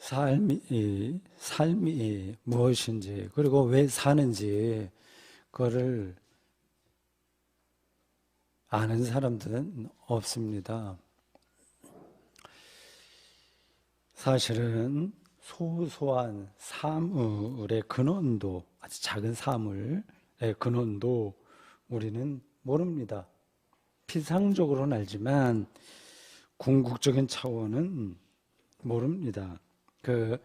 삶이 무엇인지, 그리고 왜 사는지, 그거를 아는 사람들은 없습니다. 사실은 소소한 사물의 근원도, 아주 작은 사물의 근원도 우리는 모릅니다. 피상적으로는 알지만 궁극적인 차원은 모릅니다. 그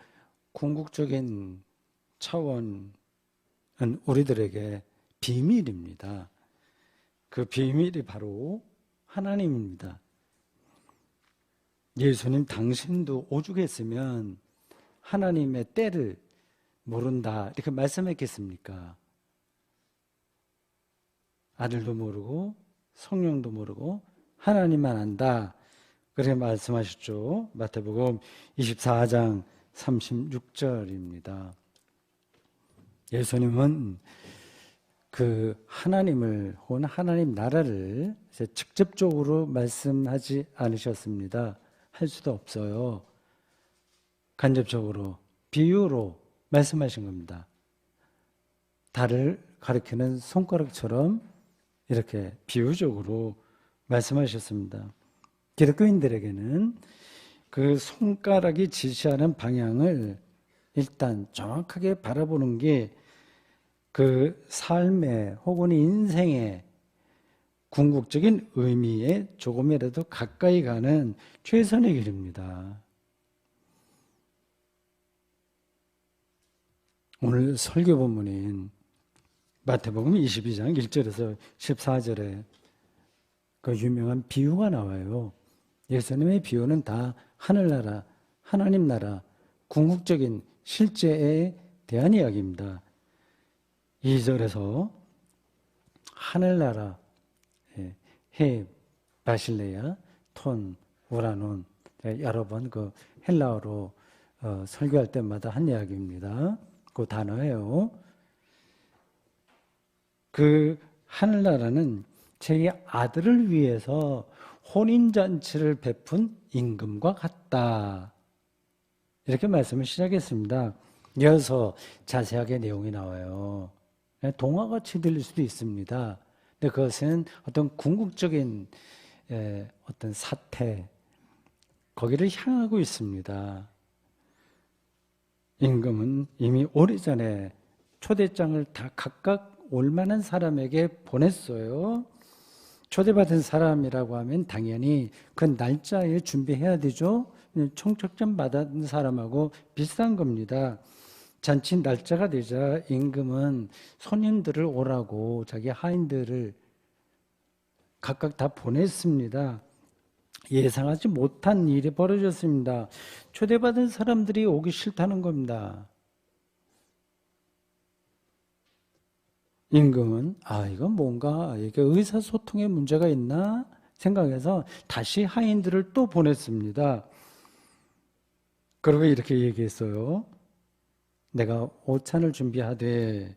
궁극적인 차원은 우리들에게 비밀입니다. 그 비밀이 바로 하나님입니다. 예수님 당신도 오죽했으면 하나님의 때를 모른다 이렇게 말씀했겠습니까? 아들도 모르고 성령도 모르고 하나님만 안다 그렇게 말씀하셨죠. 마태복음 24장 36절입니다. 예수님은 그 하나님을 혹은 하나님 나라를 직접적으로 말씀하지 않으셨습니다. 할 수도 없어요. 간접적으로 비유로 말씀하신 겁니다. 달을 가리키는 손가락처럼 이렇게 비유적으로 말씀하셨습니다. 기독교인들에게는 그 손가락이 지시하는 방향을 일단 정확하게 바라보는 게 그 삶의 혹은 인생의 궁극적인 의미에 조금이라도 가까이 가는 최선의 길입니다. 오늘 설교 본문인 마태복음 22장 1절에서 14절에 그 유명한 비유가 나와요. 예수님의 비유는 다 하늘나라, 하나님 나라, 궁극적인 실제에 대한 이야기입니다. 2절에서 하늘나라, 해, 바실레야, 톤, 우라논, 여러 번 그 헬라어로 설교할 때마다 한 이야기입니다. 그 단어예요. 그 하늘나라는 제 아들을 위해서 혼인잔치를 베푼 임금과 같다. 이렇게 말씀을 시작했습니다. 이어서 자세하게 내용이 나와요. 동화같이 들릴 수도 있습니다. 근데 그것은 어떤 궁극적인 어떤 사태, 거기를 향하고 있습니다. 임금은 이미 오래전에 초대장을 다 각각 올만한 사람에게 보냈어요. 초대받은 사람이라고 하면 당연히 그 날짜에 준비해야 되죠. 청첩장 받은 사람하고 비슷한 겁니다. 잔치 날짜가 되자 임금은 손님들을 오라고 자기 하인들을 각각 다 보냈습니다. 예상하지 못한 일이 벌어졌습니다. 초대받은 사람들이 오기 싫다는 겁니다. 임금은 이건 뭔가 이게 의사소통에 문제가 있나 생각해서 다시 하인들을 또 보냈습니다. 그리고 이렇게 얘기했어요. 내가 오찬을 준비하되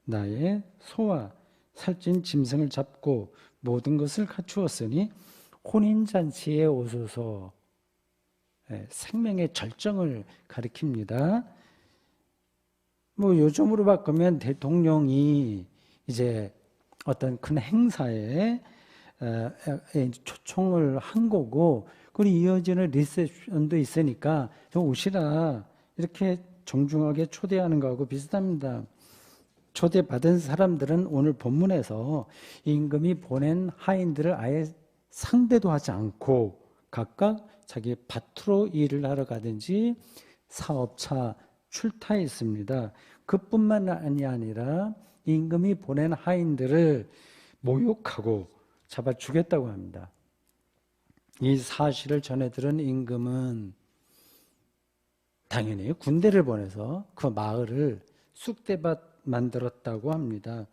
나의 소와 살찐 짐승을 잡고 모든 것을 갖추었으니 혼인잔치에 오소서. 생명의 절정을 가리킵니다. 뭐 요즘으로 바꾸면 대통령이 이제 어떤 큰 행사에 초청을 한 거고, 그리고 이어지는 리셉션도 있으니까 좀 오시라 이렇게 정중하게 초대하는 거하고 비슷합니다. 초대받은 사람들은 오늘 본문에서 임금이 보낸 하인들을 아예 상대도 하지 않고 각각 자기 밭으로 일을 하러 가든지 사업차 출타했습니다. 그뿐만 아니라 임금이 보낸 하인들을 모욕하고 잡아 죽였다고 합니다. 이 사실을 전해 들은 임금은 당연히 군대를 보내서 그 마을을 쑥대밭 만들었다고 합니다.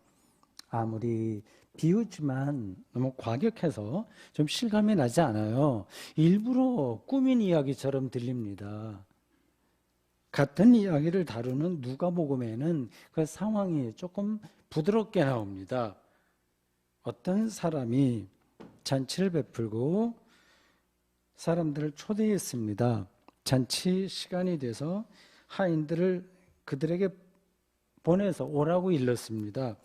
아무리 비유지만 너무 과격해서 좀 실감이 나지 않아요. 일부러 꾸민 이야기처럼 들립니다. 같은 이야기를 다루는 누가복음에는 그 상황이 조금 부드럽게 나옵니다. 어떤 사람이 잔치를 베풀고 사람들을 초대했습니다. 잔치 시간이 돼서 하인들을 그들에게 보내서 오라고 일렀습니다.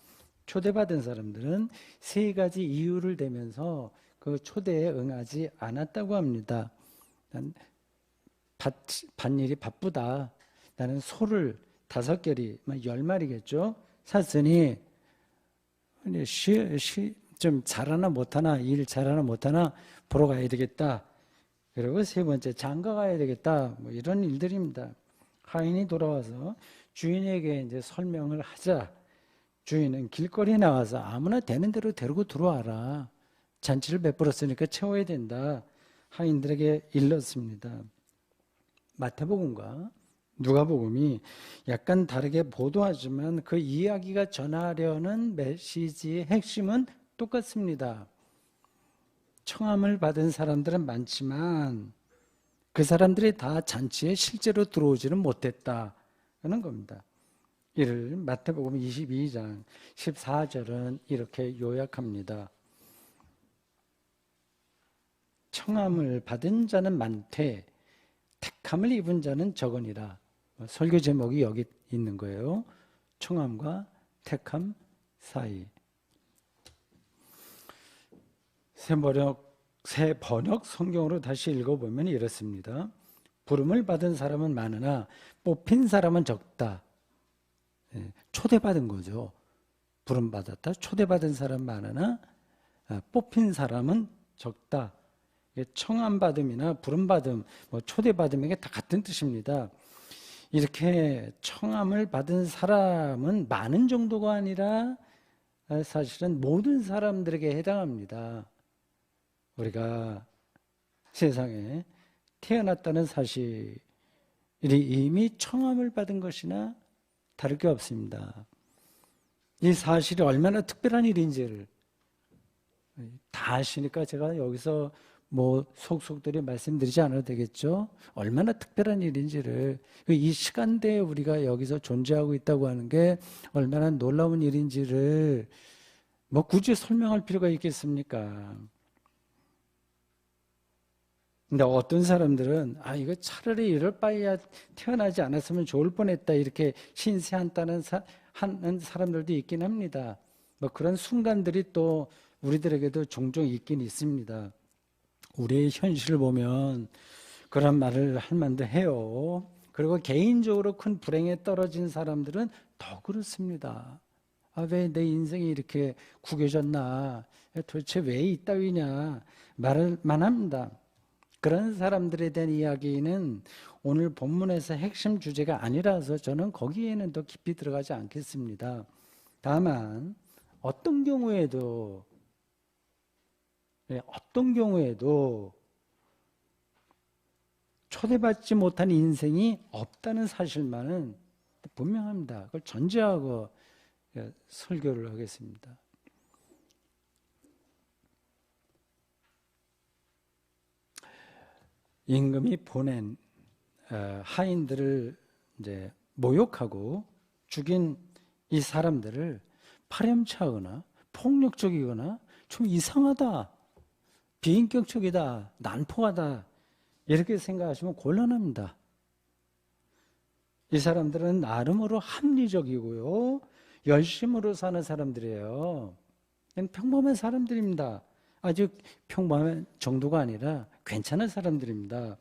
초대받은 사람들은 세 가지 이유를 대면서 그 초대에 응하지 않았다고 합니다. 난 밭일이 바쁘다. 나는 소를 5결이, 10마리겠죠. 샀으니 좀 잘하나 못하나, 일 잘하나 못하나 보러 가야 되겠다. 그리고 세 번째, 장가 가야 되겠다. 이런 일들입니다. 하인이 돌아와서 주인에게 이제 설명을 하자. 주인은 길거리에 나와서 아무나 되는 대로 데리고 들어와라. 잔치를 베풀었으니까 채워야 된다. 하인들에게 일렀습니다. 마태복음과 누가복음이 약간 다르게 보도하지만 그 이야기가 전하려는 메시지의 핵심은 똑같습니다. 청함을 받은 사람들은 많지만 그 사람들이 다 잔치에 실제로 들어오지는 못했다는 겁니다. 이를 마태복음 22장 14절은 이렇게 요약합니다. 청함을 받은 자는 많되 택함을 입은 자는 적으니라. 설교 제목이 여기 있는 거예요. 청함과 택함 사이. 새 번역 성경으로 다시 읽어보면 이렇습니다. 부름을 받은 사람은 많으나 뽑힌 사람은 적다. 초대받은 거죠. 부름받았다. 초대받은 사람 많으나 뽑힌 사람은 적다. 청함받음이나 부름받음, 초대받음 이게 다 같은 뜻입니다. 이렇게 청함을 받은 사람은 많은 정도가 아니라 사실은 모든 사람들에게 해당합니다. 우리가 세상에 태어났다는 사실이 이미 청함을 받은 것이나 다를 게 없습니다. 이 사실이 얼마나 특별한 일인지를 다 아시니까 제가 여기서 속속들이 말씀드리지 않아도 되겠죠? 얼마나 특별한 일인지를, 이 시간대에 우리가 여기서 존재하고 있다고 하는 게 얼마나 놀라운 일인지를 굳이 설명할 필요가 있겠습니까? 근데 어떤 사람들은 이거 차라리 이럴 바에야 태어나지 않았으면 좋을 뻔했다 이렇게 신세한다는 하는 사람들도 있긴 합니다. 그런 순간들이 또 우리들에게도 종종 있긴 있습니다. 우리의 현실을 보면 그런 말을 할 만도 해요. 그리고 개인적으로 큰 불행에 떨어진 사람들은 더 그렇습니다. 왜 내 인생이 이렇게 구겨졌나? 도대체 왜 이따위냐? 말을만 합니다. 그런 사람들에 대한 이야기는 오늘 본문에서 핵심 주제가 아니라서 저는 거기에는 더 깊이 들어가지 않겠습니다. 다만 어떤 경우에도 초대받지 못한 인생이 없다는 사실만은 분명합니다. 그걸 전제하고 설교를 하겠습니다. 임금이 보낸 하인들을 이제 모욕하고 죽인 이 사람들을 파렴치하거나 폭력적이거나 좀 이상하다, 비인격적이다, 난폭하다 이렇게 생각하시면 곤란합니다. 이 사람들은 나름으로 합리적이고요, 열심으로 사는 사람들이에요. 평범한 사람들입니다. 아주 평범한 정도가 아니라 괜찮은 사람들입니다.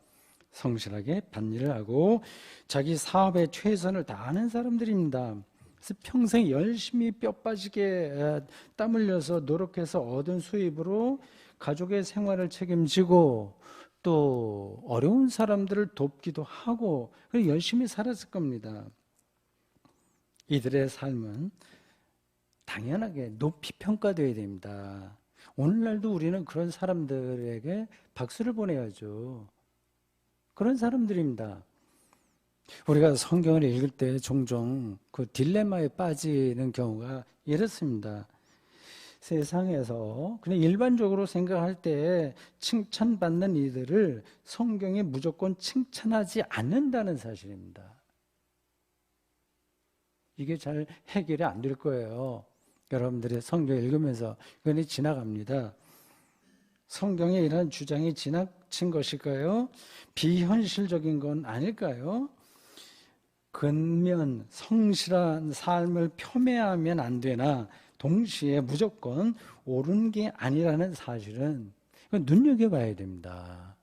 성실하게 밭일을 하고 자기 사업에 최선을 다하는 사람들입니다. 그래서 평생 열심히 뼈 빠지게 땀 흘려서 노력해서 얻은 수입으로 가족의 생활을 책임지고 또 어려운 사람들을 돕기도 하고 열심히 살았을 겁니다. 이들의 삶은 당연하게 높이 평가되어야 됩니다. 오늘날도 우리는 그런 사람들에게 박수를 보내야죠. 그런 사람들입니다. 우리가 성경을 읽을 때 종종 그 딜레마에 빠지는 경우가 이렇습니다. 세상에서 그냥 일반적으로 생각할 때 칭찬받는 이들을 성경이 무조건 칭찬하지 않는다는 사실입니다. 이게 잘 해결이 안 될 거예요. 여러분들이 성경 읽으면서 그건 지나갑니다. 성경에 이런 주장이 갇힌 것일까요? 비현실적인 건 아닐까요? 근면 성실한 삶을 폄훼하면 안 되나 동시에 무조건 옳은 게 아니라는 사실은 눈여겨봐야 됩니다.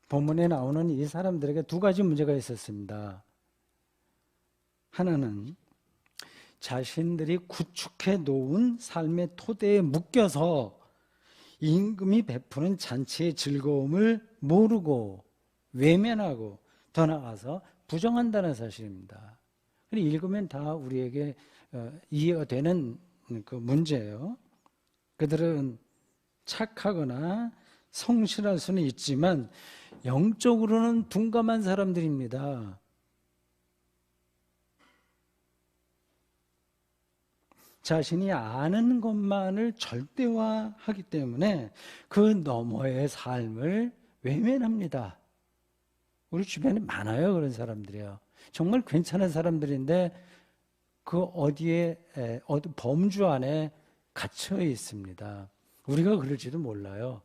본문에 나오는 이 사람들에게 두 가지 문제가 있었습니다. 하나는 자신들이 구축해 놓은 삶의 토대에 묶여서 임금이 베푸는 잔치의 즐거움을 모르고 외면하고 더 나아가서 부정한다는 사실입니다. 읽으면 다 우리에게 이해가 되는 그 문제예요. 그들은 착하거나 성실할 수는 있지만 영적으로는 둔감한 사람들입니다. 자신이 아는 것만을 절대화하기 때문에 그 너머의 삶을 외면합니다. 우리 주변에 많아요, 그런 사람들이요. 정말 괜찮은 사람들인데 그 어디 범주 안에 갇혀 있습니다. 우리가 그럴지도 몰라요.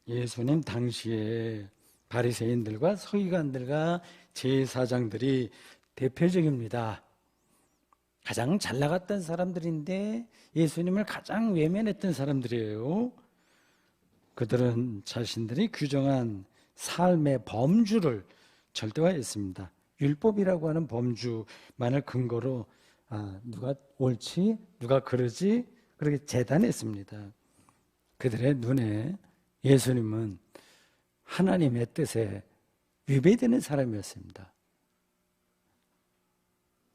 예수님 당시에 바리새인들과 서기관들과 제사장들이 대표적입니다. 가장 잘 나갔던 사람들인데 예수님을 가장 외면했던 사람들이에요. 그들은 자신들이 규정한 삶의 범주를 절대화했습니다. 율법이라고 하는 범주만을 근거로 누가 옳지, 누가 그러지 그렇게 재단했습니다. 그들의 눈에 예수님은 하나님의 뜻에 위배되는 사람이었습니다.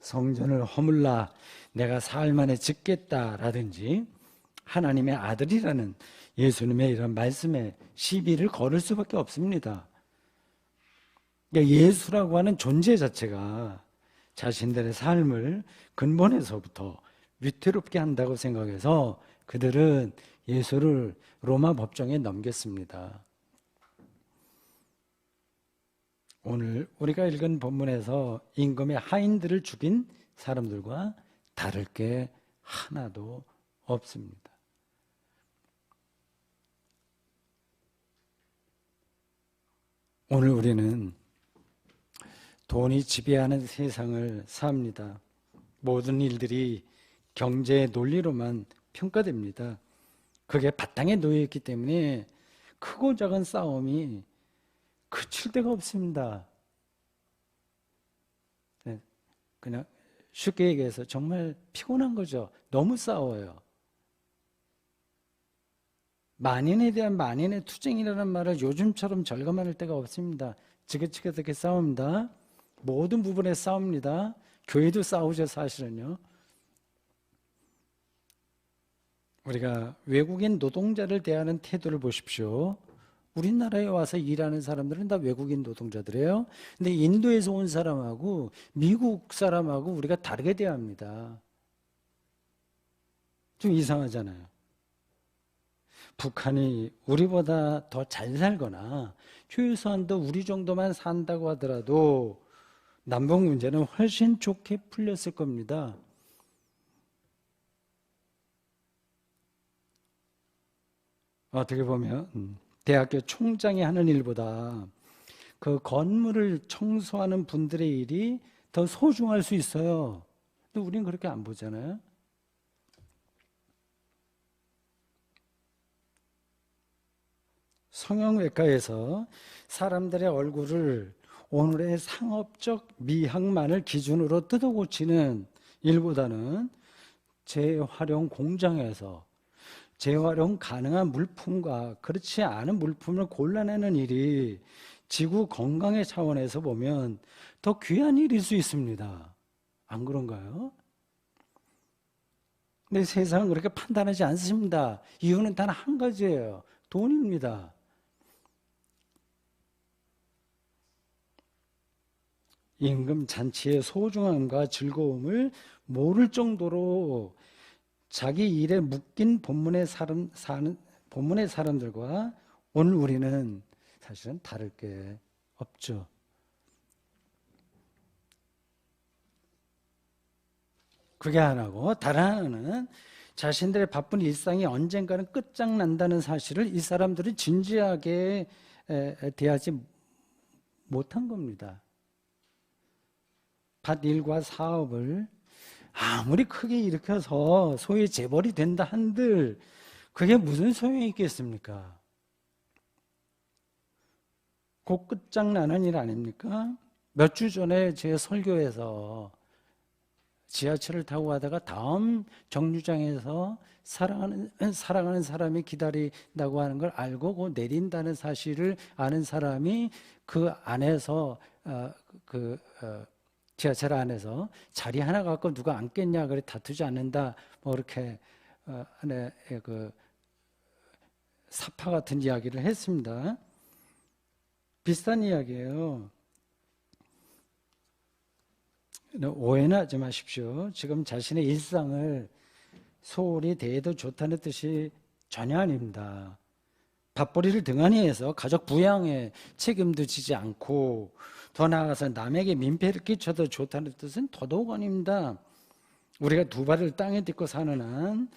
성전을 허물라 내가 사흘 만에 짓겠다라든지 하나님의 아들이라는 예수님의 이런 말씀에 시비를 걸을 수밖에 없습니다. 예수라고 하는 존재 자체가 자신들의 삶을 근본에서부터 위태롭게 한다고 생각해서 그들은 예수를 로마 법정에 넘겼습니다. 오늘 우리가 읽은 본문에서 임금의 하인들을 죽인 사람들과 다를 게 하나도 없습니다. 오늘 우리는 돈이 지배하는 세상을 삽니다. 모든 일들이 경제의 논리로만 평가됩니다. 그게 바탕에 놓여있기 때문에 크고 작은 싸움이 그칠 데가 없습니다. 그냥 쉽게 얘기해서 정말 피곤한 거죠. 너무 싸워요. 만인에 대한 만인의 투쟁이라는 말을 요즘처럼 절감할 때가 없습니다. 지긋지긋하게 싸웁니다. 모든 부분에 싸웁니다. 교회도 싸우죠, 사실은요. 우리가 외국인 노동자를 대하는 태도를 보십시오. 우리나라에 와서 일하는 사람들은 다 외국인 노동자들이에요. 근데 인도에서 온 사람하고 미국 사람하고 우리가 다르게 대합니다. 좀 이상하잖아요. 북한이 우리보다 더 잘 살거나 최소한도 우리 정도만 산다고 하더라도 남북 문제는 훨씬 좋게 풀렸을 겁니다. 어떻게 보면 대학교 총장이 하는 일보다 그 건물을 청소하는 분들의 일이 더 소중할 수 있어요. 근데 우리는 그렇게 안 보잖아요. 성형외과에서 사람들의 얼굴을 오늘의 상업적 미학만을 기준으로 뜯어 고치는 일보다는 재활용 공장에서 재활용 가능한 물품과 그렇지 않은 물품을 골라내는 일이 지구 건강의 차원에서 보면 더 귀한 일일 수 있습니다. 안 그런가요? 근데 세상은 그렇게 판단하지 않습니다. 이유는 단 한 가지예요. 돈입니다. 임금 잔치의 소중함과 즐거움을 모를 정도로 자기 일에 묶인 본문의 사람들과 오늘 우리는 사실은 다를 게 없죠. 그게 하나고, 다른 하나는 자신들의 바쁜 일상이 언젠가는 끝장난다는 사실을 이 사람들은 진지하게 대하지 못한 겁니다. 밭 일과 사업을 아무리 크게 일으켜서 소위 재벌이 된다 한들 그게 무슨 소용이 있겠습니까? 곧 끝장나는 일 아닙니까? 몇 주 전에 제 설교에서 지하철을 타고 가다가 다음 정류장에서 사랑하는 사람이 기다린다고 하는 걸 알고 그 내린다는 사실을 아는 사람이 그 안에서 지하철 안에서 자리 하나 갖고 누가 앉겠냐 그래 다투지 않는다 뭐 이렇게 그 사파 같은 이야기를 했습니다. 비슷한 이야기예요. 오해는 하지 마십시오. 지금 자신의 일상을 소홀히 대해도 좋다는 뜻이 전혀 아닙니다. 밥벌이를 등한히 해서 가족 부양에 책임도 지지 않고 더 나아가서 남에게 민폐를 끼쳐도 좋다는 뜻은 더더욱 아닙니다. 우리가 두 발을 땅에 딛고 사는 한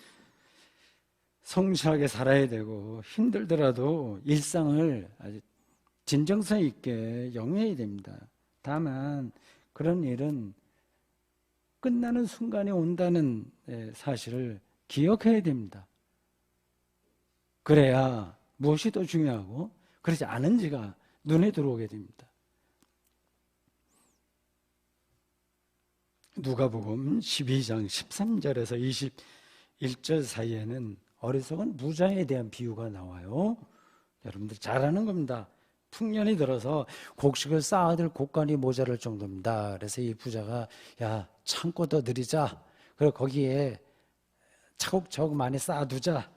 성실하게 살아야 되고 힘들더라도 일상을 아주 진정성 있게 영위해야 됩니다. 다만 그런 일은 끝나는 순간이 온다는 사실을 기억해야 됩니다. 그래야 무엇이 더 중요하고 그렇지 않은지가 눈에 들어오게 됩니다. 누가복음 12장 13절에서 21절 사이에는 어리석은 부자에 대한 비유가 나와요. 여러분들 잘 아는 겁니다. 풍년이 들어서 곡식을 쌓아둘 곡간이 모자랄 정도입니다. 그래서 이 부자가 야 창고 더 늘리자. 그리고 거기에 차곡차곡 많이 쌓아두자.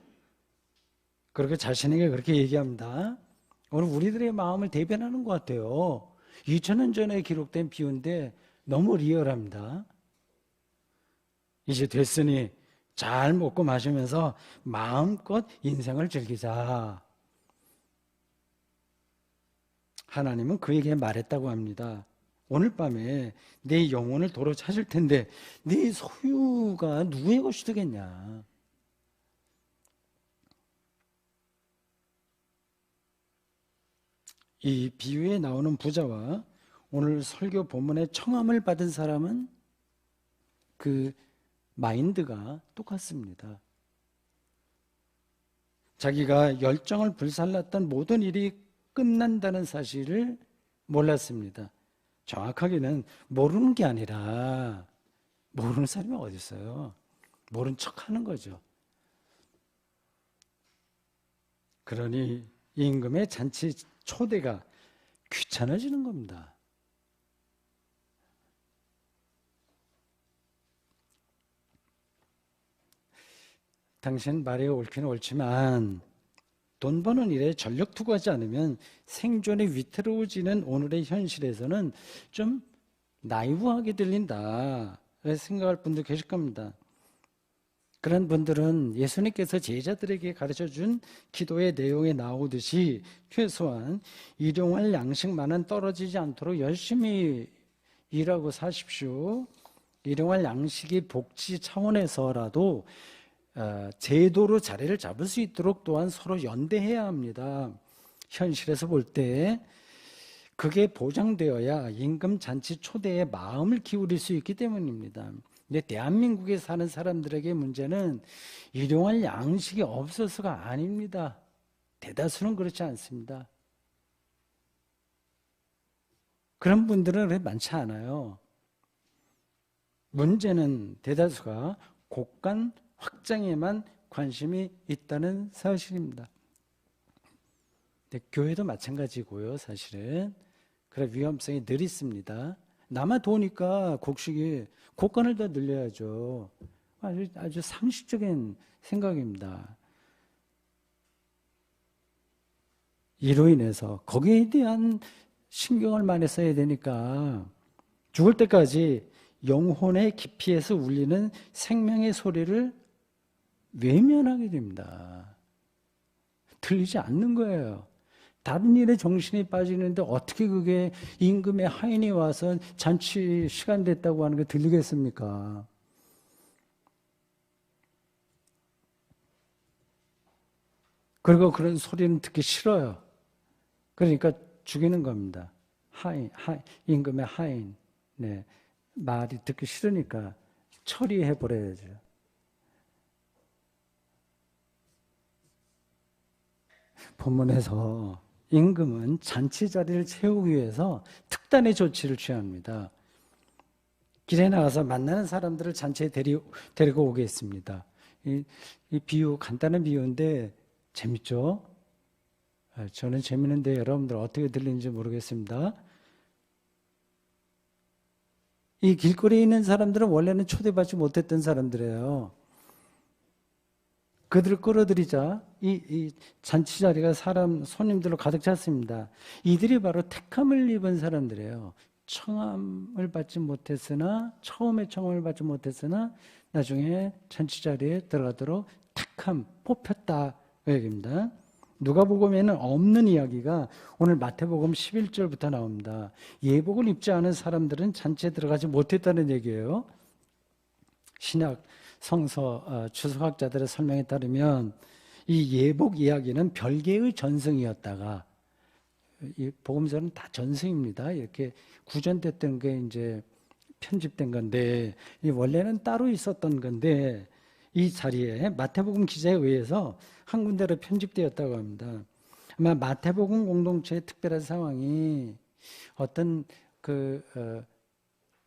그렇게 자신에게 그렇게 얘기합니다. 오늘 우리들의 마음을 대변하는 것 같아요. 2000년 전에 기록된 비유인데 너무 리얼합니다. 이제 됐으니 잘 먹고 마시면서 마음껏 인생을 즐기자. 하나님은 그에게 말했다고 합니다. 오늘 밤에 내 영혼을 도로 찾을 텐데 네 소유가 누구의 것이 되겠냐. 이 비유에 나오는 부자와 오늘 설교 본문의 청함을 받은 사람은 그 마인드가 똑같습니다. 자기가 열정을 불살랐던 모든 일이 끝난다는 사실을 몰랐습니다. 정확하게는 모르는 게 아니라 모르는 사람이 어디 있어요? 모른 척하는 거죠. 그러니 임금의 잔치 초대가 귀찮아지는 겁니다. 당신 말이 옳긴 옳지만 돈 버는 일에 전력 투구하지 않으면 생존이 위태로워지는 오늘의 현실에서는 좀 나이브하게 들린다 생각할 분도 계실 겁니다. 그런 분들은 예수님께서 제자들에게 가르쳐준 기도의 내용에 나오듯이 최소한 일용할 양식만은 떨어지지 않도록 열심히 일하고 사십시오. 일용할 양식이 복지 차원에서라도 제도로 자리를 잡을 수 있도록 또한 서로 연대해야 합니다. 현실에서 볼 때 그게 보장되어야 임금 잔치 초대에 마음을 기울일 수 있기 때문입니다. 근데 대한민국에 사는 사람들에게 문제는 일용할 양식이 없어서가 아닙니다. 대다수는 그렇지 않습니다. 그런 분들은 그렇게 많지 않아요. 문제는 대다수가 곡간 확장에만 관심이 있다는 사실입니다. 근데 교회도 마찬가지고요, 사실은. 그래 위험성이 늘 있습니다. 남아 도니까 곡간을 더 늘려야죠. 아주 상식적인 생각입니다. 이로 인해서 거기에 대한 신경을 많이 써야 되니까 죽을 때까지 영혼의 깊이에서 울리는 생명의 소리를 외면하게 됩니다. 들리지 않는 거예요. 다른 일에 정신이 빠지는데 어떻게 그게 임금의 하인이 와서 잔치 시간 됐다고 하는 게 들리겠습니까? 그리고 그런 소리는 듣기 싫어요. 그러니까 죽이는 겁니다. 임금의 하인. 네. 말이 듣기 싫으니까 처리해 버려야죠. 본문에서 임금은 잔치 자리를 채우기 위해서 특단의 조치를 취합니다. 길에 나가서 만나는 사람들을 잔치에 데리고 오겠습니다. 이 비유, 간단한 비유인데 재밌죠? 저는 재밌는데 여러분들 어떻게 들리는지 모르겠습니다. 이 길거리에 있는 사람들은 원래는 초대받지 못했던 사람들이에요. 그들을 끌어들이자 이 잔치 자리가 손님들로 가득 찼습니다. 이들이 바로 택함을 입은 사람들이에요. 처음에 청함을 받지 못했으나 나중에 잔치 자리에 들어가도록 택함, 뽑혔다 그 얘기입니다. 누가복음에는 없는 이야기가 오늘 마태복음 11절부터 나옵니다. 예복을 입지 않은 사람들은 잔치에 들어가지 못했다는 얘기예요. 신약 성서 주석학자들의 설명에 따르면 이 예복 이야기는 별개의 전승이었다가, 이 복음서는 다 전승입니다. 이렇게 구전됐던 게 이제 편집된 건데, 원래는 따로 있었던 건데 이 자리에 마태복음 기자에 의해서 한 군데로 편집되었다고 합니다. 아마 마태복음 공동체의 특별한 상황이 어떤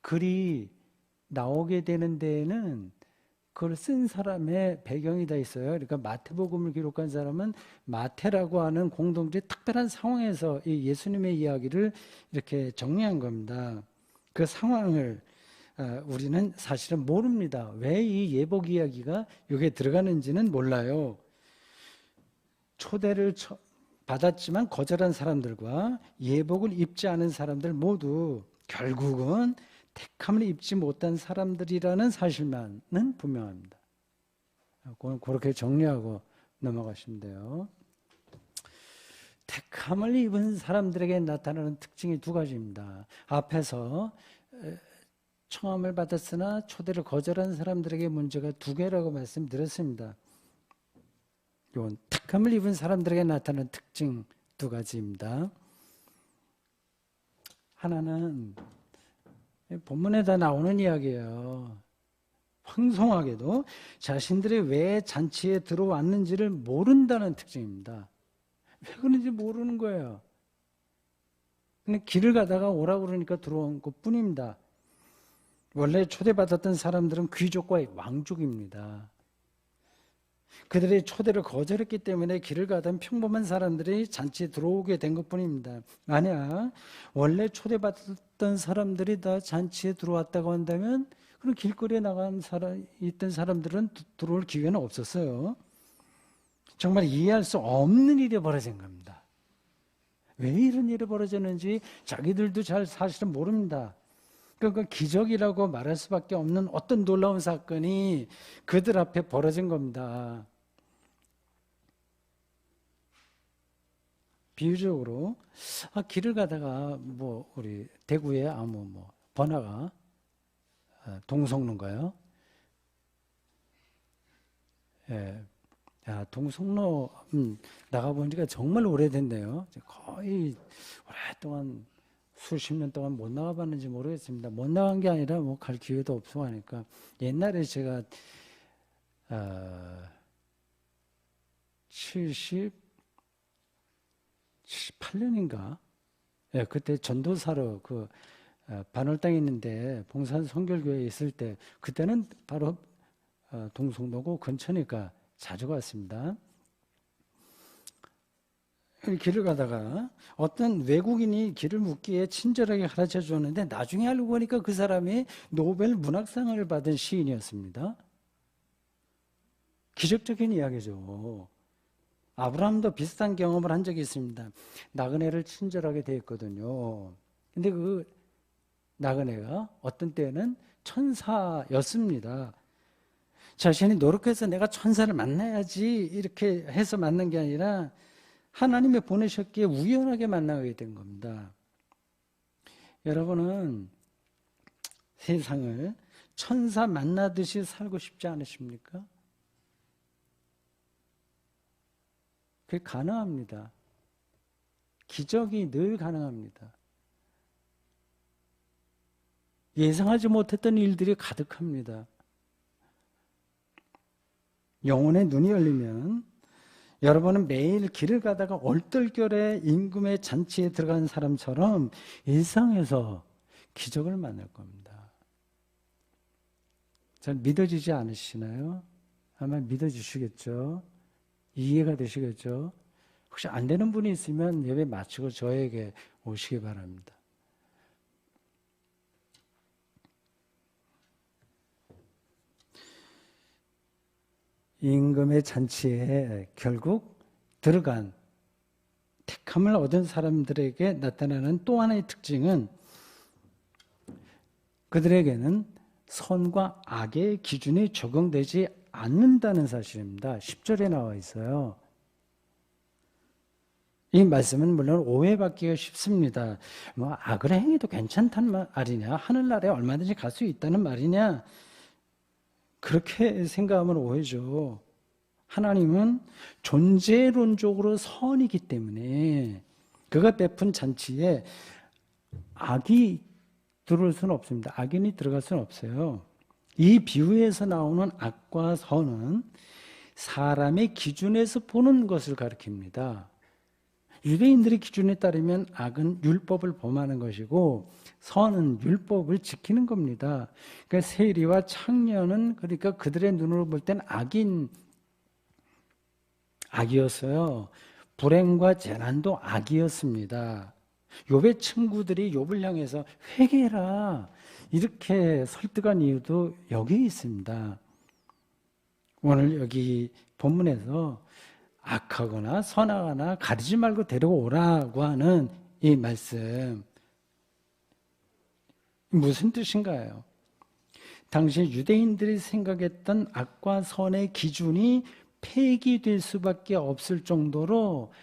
글이 나오게 되는 데에는 그걸 쓴 사람의 배경이 다 있어요. 그러니까 마태복음을 기록한 사람은 마태라고 하는 공동체의 특별한 상황에서 이 예수님의 이야기를 이렇게 정리한 겁니다. 그 상황을 우리는 사실은 모릅니다. 왜 이 예복 이야기가 여기에 들어가는지는 몰라요. 초대를 받았지만 거절한 사람들과 예복을 입지 않은 사람들 모두 결국은 택함을 입지 못한 사람들이라는 사실만은 분명합니다. 그렇게 정리하고 넘어가시면 돼요. 택함을 입은 사람들에게 나타나는 특징이 두 가지입니다. 앞에서 청함을 받았으나 초대를 거절한 사람들에게 문제가 두 개라고 말씀드렸습니다. 이건 택함을 입은 사람들에게 나타나는 특징 두 가지입니다. 하나는 본문에 다 나오는 이야기예요. 황송하게도 자신들이 왜 잔치에 들어왔는지를 모른다는 특징입니다. 왜 그런지 모르는 거예요. 그냥 길을 가다가 오라고 그러니까 들어온 것 뿐입니다. 원래 초대받았던 사람들은 귀족과 왕족입니다. 그들의 초대를 거절했기 때문에 길을 가던 평범한 사람들이 잔치에 들어오게 된 것뿐입니다. 만약 원래 초대받았던 사람들이 다 잔치에 들어왔다고 한다면 그럼 길거리에 있던 사람들은 들어올 기회는 없었어요. 정말 이해할 수 없는 일이 벌어진 겁니다. 왜 이런 일이 벌어졌는지 자기들도 잘 사실은 모릅니다. 그러니까 기적이라고 말할 수밖에 없는 어떤 놀라운 사건이 그들 앞에 벌어진 겁니다. 비유적으로 길을 가다가 우리 대구에 번화가 동성로인가요? 예. 동성로 나가보니까 정말 오래됐네요. 거의 오랫동안 수십 년 동안 못 나가봤는지 모르겠습니다. 못 나간 게 아니라 갈 기회도 없고 하니까. 옛날에 제가 78년인가? 예, 그때 전도사로 반월당에 있는데 봉산 성결교회에 있을 때, 그때는 바로 동성로고 근처니까 자주 갔습니다. 길을 가다가 어떤 외국인이 길을 묻기에 친절하게 가르쳐 주었는데 나중에 알고 보니까 그 사람이 노벨 문학상을 받은 시인이었습니다. 기적적인 이야기죠. 아브라함도 비슷한 경험을 한 적이 있습니다. 나그네를 친절하게 대했거든요. 근데 그 나그네가 어떤 때는 천사였습니다. 자신이 노력해서 내가 천사를 만나야지 이렇게 해서 만난 게 아니라 하나님이 보내셨기에 우연하게 만나게 된 겁니다. 여러분은 세상을 천사 만나듯이 살고 싶지 않으십니까? 그게 가능합니다. 기적이 늘 가능합니다. 예상하지 못했던 일들이 가득합니다. 영혼의 눈이 열리면 여러분은 매일 길을 가다가 얼떨결에 임금의 잔치에 들어간 사람처럼 일상에서 기적을 만날 겁니다. 잘 믿어지지 않으시나요? 아마 믿어주시겠죠? 이해가 되시겠죠? 혹시 안 되는 분이 있으면 예배 마치고 저에게 오시기 바랍니다. 임금의 잔치에 결국 들어간 택함을 얻은 사람들에게 나타나는 또 하나의 특징은 그들에게는 선과 악의 기준이 적용되지 않는다는 사실입니다. 10절에 나와 있어요. 이 말씀은 물론 오해받기가 쉽습니다. 뭐 악을 행해도 괜찮다는 말이냐? 하늘나라에 얼마든지 갈 수 있다는 말이냐? 그렇게 생각하면 오해죠. 하나님은 존재론적으로 선이기 때문에 그가 베푼 잔치에 악이 들어올 수는 없습니다. 악인이 들어갈 수는 없어요. 이 비유에서 나오는 악과 선은 사람의 기준에서 보는 것을 가리킵니다. 유대인들의 기준에 따르면 악은 율법을 범하는 것이고 선은 율법을 지키는 겁니다. 그러니까 세리와 창녀는 그러니까 그들의 눈으로 볼 땐 악이었어요. 불행과 재난도 악이었습니다. 욥의 친구들이 욥을 향해서 회개해라 이렇게 설득한 이유도 여기에 있습니다. 오늘 여기 본문에서 악하거나 선하거나 가리지 말고 데려오라고 하는 이 말씀 무슨 뜻인가요? 당시 유대인들이 생각했던 악과 선의 기준이 폐기될 수밖에 없을 정도로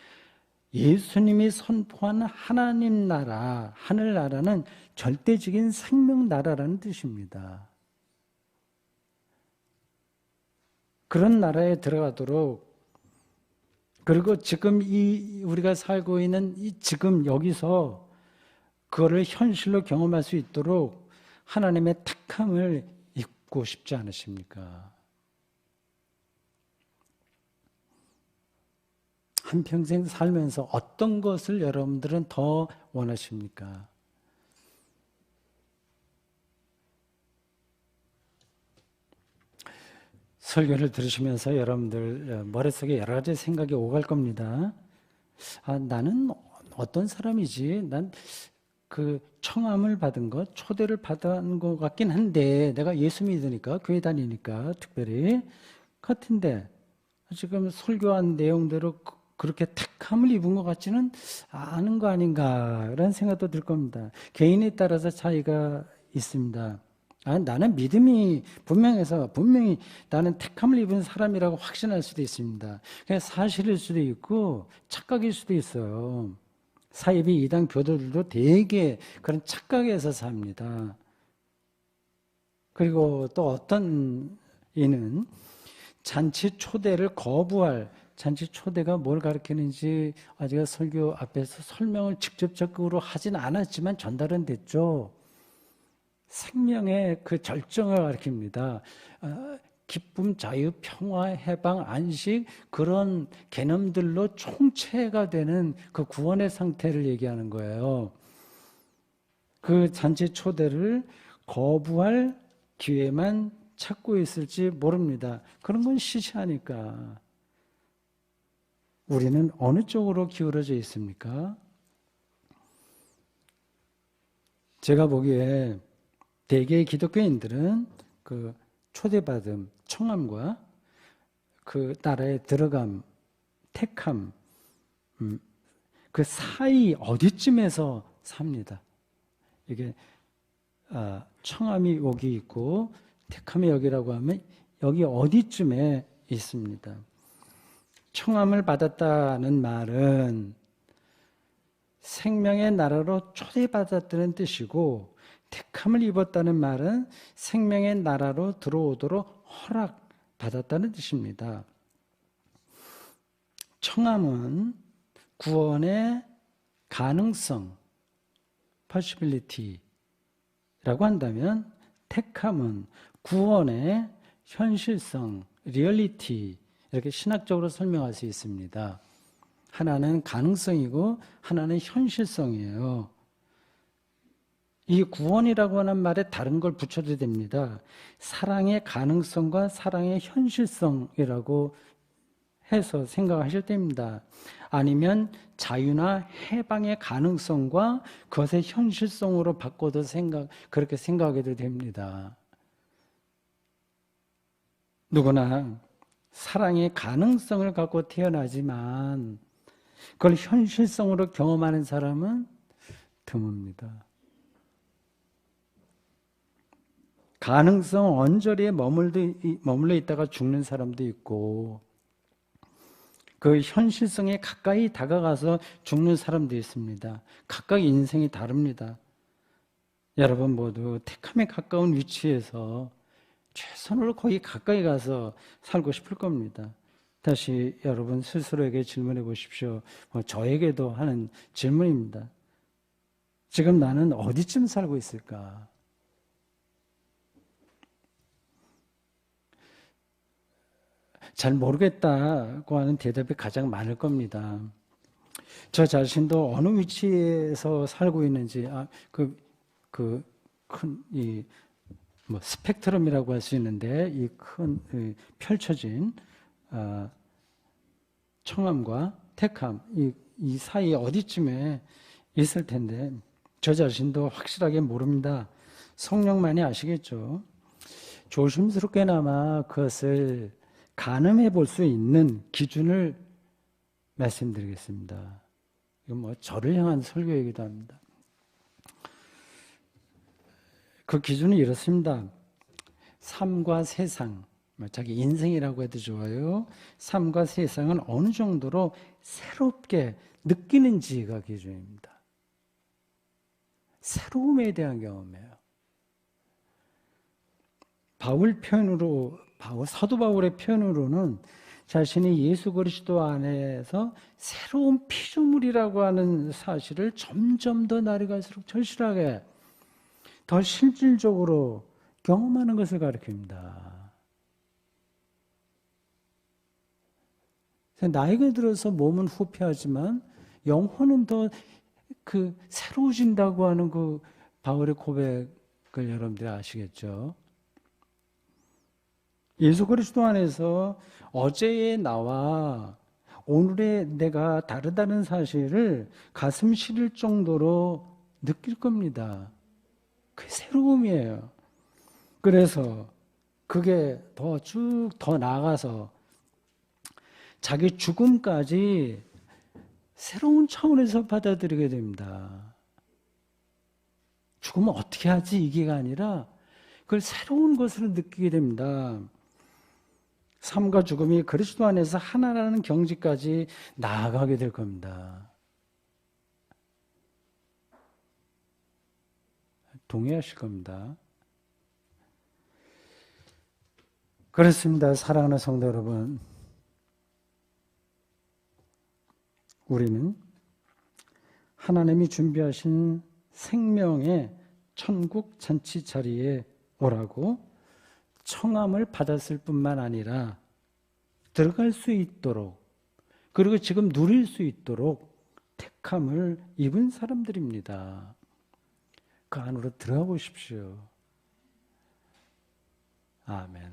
예수님이 선포한 하나님 나라, 하늘나라는 절대적인 생명 나라라는 뜻입니다. 그런 나라에 들어가도록 그리고 지금 우리가 살고 있는 지금 여기서 그거를 현실로 경험할 수 있도록 하나님의 택함을 잊고 싶지 않으십니까? 한평생 살면서 어떤 것을 여러분들은 더 원하십니까? 설교를 들으시면서 여러분들 머릿속에 여러 가지 생각이 오갈 겁니다. 나는 어떤 사람이지? 난 그 청함을 받은 것, 초대를 받은 것 같긴 한데 내가 예수 믿으니까, 교회 다니니까 특별히 같은데 지금 설교한 내용대로 그렇게 택함을 입은 것 같지는 않은 거 아닌가 라는 생각도 들 겁니다. 개인에 따라서 차이가 있습니다. 나는 믿음이 분명해서 분명히 나는 택함을 입은 사람이라고 확신할 수도 있습니다. 그냥 사실일 수도 있고 착각일 수도 있어요. 사이비 이단 교도들도 대개 그런 착각에서 삽니다. 그리고 또 어떤 이는 잔치 초대를 거부할, 잔치 초대가 뭘 가리키는지 제가 설교 앞에서 설명을 직접적으로 하진 않았지만 전달은 됐죠. 생명의 그 절정을 가리킵니다. 기쁨, 자유, 평화, 해방, 안식 그런 개념들로 총체가 되는 그 구원의 상태를 얘기하는 거예요. 그 잔치 초대를 거부할 기회만 찾고 있을지 모릅니다. 그런 건 시시하니까. 우리는 어느 쪽으로 기울어져 있습니까? 제가 보기에 대개의 기독교인들은 그 초대받음, 청함과 그 나라에 들어감, 택함, 그 사이 어디쯤에서 삽니다. 이게 청함이 여기 있고 택함이 여기라고 하면 여기 어디쯤에 있습니다. 청함을 받았다는 말은 생명의 나라로 초대받았다는 뜻이고 택함을 입었다는 말은 생명의 나라로 들어오도록 허락받았다는 뜻입니다. 청함은 구원의 가능성, possibility라고 한다면 택함은 구원의 현실성, reality 이렇게 신학적으로 설명할 수 있습니다. 하나는 가능성이고 하나는 현실성이에요. 이 구원이라고 하는 말에 다른 걸 붙여도 됩니다. 사랑의 가능성과 사랑의 현실성이라고 해서 생각하실 때입니다. 아니면 자유나 해방의 가능성과 그것의 현실성으로 바꿔도 그렇게 생각해도 됩니다. 누구나 사랑의 가능성을 갖고 태어나지만 그걸 현실성으로 경험하는 사람은 드뭅니다. 가능성 언저리에 머물러 있다가 죽는 사람도 있고 그 현실성에 가까이 다가가서 죽는 사람도 있습니다. 각각 인생이 다릅니다. 여러분 모두 택함에 가까운 위치에서 최선으로 거의 가까이 가서 살고 싶을 겁니다. 다시 여러분 스스로에게 질문해 보십시오. 저에게도 하는 질문입니다. 지금 나는 어디쯤 살고 있을까? 잘 모르겠다고 하는 대답이 가장 많을 겁니다. 저 자신도 어느 위치에서 살고 있는지, 스펙트럼이라고 할 수 있는데, 이 큰, 펼쳐진, 청함과 택함, 이 사이 어디쯤에 있을 텐데, 저 자신도 확실하게 모릅니다. 성령만이 아시겠죠. 조심스럽게나마 그것을 가늠해 볼 수 있는 기준을 말씀드리겠습니다. 이건 저를 향한 설교이기도 합니다. 그 기준은 이렇습니다. 삶과 세상, 자기 인생이라고 해도 좋아요. 삶과 세상은 어느 정도로 새롭게 느끼는지가 기준입니다. 새로움에 대한 경험이에요. 사도 바울의 표현으로는 자신이 예수 그리스도 안에서 새로운 피조물이라고 하는 사실을 점점 더 날이 갈수록 절실하게 더 실질적으로 경험하는 것을 가리킵니다. 나이가 들어서 몸은 후패하지만 영혼은 더 새로워진다고 하는 그 바울의 고백을 여러분들이 아시겠죠? 예수 그리스도 안에서 어제의 나와 오늘의 내가 다르다는 사실을 가슴 시릴 정도로 느낄 겁니다. 그게 새로움이에요. 그래서 그게 더 나아가서 자기 죽음까지 새로운 차원에서 받아들이게 됩니다. 죽으면 어떻게 하지? 이게가 아니라 그걸 새로운 것으로 느끼게 됩니다. 삶과 죽음이 그리스도 안에서 하나라는 경지까지 나아가게 될 겁니다. 동의하실 겁니다. 그렇습니다. 사랑하는 성도 여러분, 우리는 하나님이 준비하신 생명의 천국 잔치 자리에 오라고 청함을 받았을 뿐만 아니라 들어갈 수 있도록, 그리고 지금 누릴 수 있도록 택함을 입은 사람들입니다. 그 안으로 들어가 보십시오. 아멘.